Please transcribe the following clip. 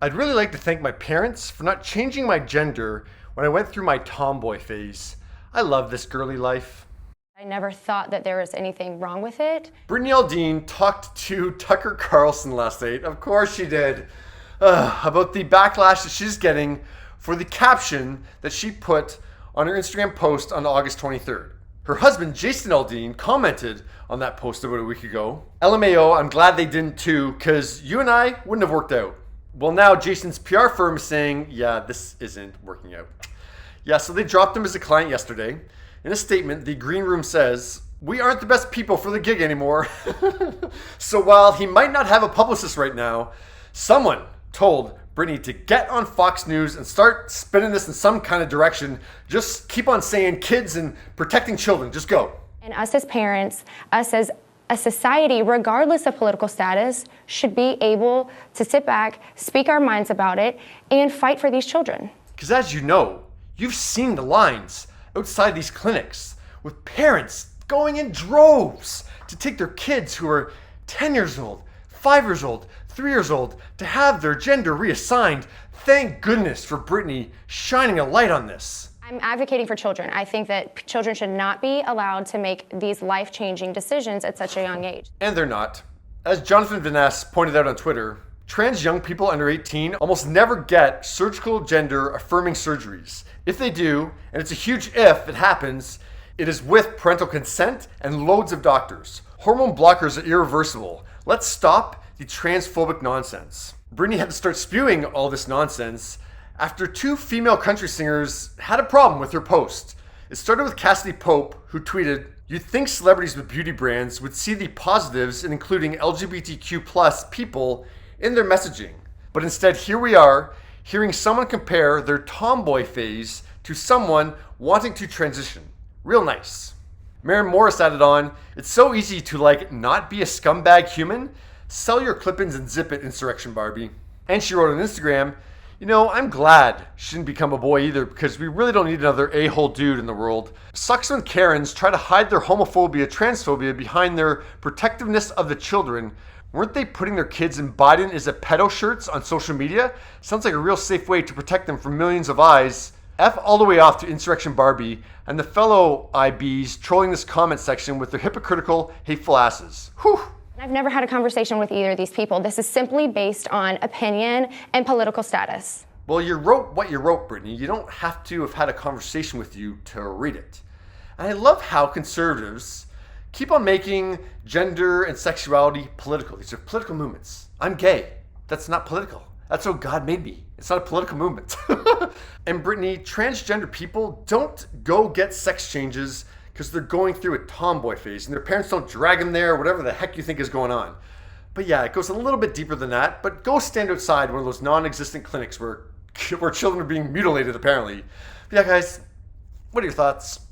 I'd really like to thank my parents for not changing my gender when I went through my tomboy phase. I love this girly life. I never thought that there was anything wrong with it. Brittany Aldean talked to Tucker Carlson last night. Of course she did. About the backlash that she's getting for the caption that she put on her Instagram post on August 23rd. Her husband, Jason Aldean, commented on that post about a week ago. LMAO, I'm glad they didn't too, because you and I wouldn't have worked out. Well, now Jason's PR firm is saying, yeah, this isn't working out. Yeah, so they dropped him as a client yesterday. In a statement, the Green Room says, we aren't the best people for the gig anymore. So while he might not have a publicist right now, someone told Brittany to get on Fox News and start spinning this in some kind of direction. Just keep on saying kids and protecting children. Just go. And us as parents, us as a society, regardless of political status, should be able to sit back, speak our minds about it, and fight for these children. Because as you know, you've seen the lines outside these clinics with parents going in droves to take their kids who are 10 years old, 5 years old, 3 years old to have their gender reassigned. Thank goodness for Brittany shining a light on this. I'm advocating for children. I think that children should not be allowed to make these life-changing decisions at such a young age. And they're not. As Jonathan Van Ness pointed out on Twitter, trans young people under 18 almost never get surgical gender affirming surgeries. If they do, and it's a huge if it happens, it is with parental consent and loads of doctors. Hormone blockers are irreversible. Let's stop the transphobic nonsense. Brittany had to start spewing all this nonsense after two female country singers had a problem with her post. It started with Cassidy Pope, who tweeted, "You'd think celebrities with beauty brands would see the positives in including LGBTQ plus people in their messaging. But instead, here we are, hearing someone compare their tomboy phase to someone wanting to transition. Real nice." Maren Morris added on, "It's so easy to not be a scumbag human. Sell your clip-ins and zip it, Insurrection Barbie." And she wrote on Instagram, I'm glad she didn't become a boy either, because we really don't need another a-hole dude in the world. Sucks when Karens try to hide their homophobia, transphobia behind their protectiveness of the children. Weren't they putting their kids in Biden is a pedo shirts on social media? Sounds like a real safe way to protect them from millions of eyes. F all the way off to Insurrection Barbie and the fellow IBs trolling this comment section with their hypocritical, hateful asses. Whew. I've never had a conversation with either of these people. This is simply based on opinion and political status. Well, you wrote what you wrote, Brittany. You don't have to have had a conversation with you to read it. And I love how conservatives keep on making gender and sexuality political. These are political movements. I'm gay. That's not political. That's how God made me. It's not a political movement. And Brittany, transgender people don't go get sex changes because they're going through a tomboy phase and their parents don't drag them there or whatever the heck you think is going on. But yeah, it goes a little bit deeper than that. But go stand outside one of those non-existent clinics where children are being mutilated, apparently. But yeah, guys, what are your thoughts?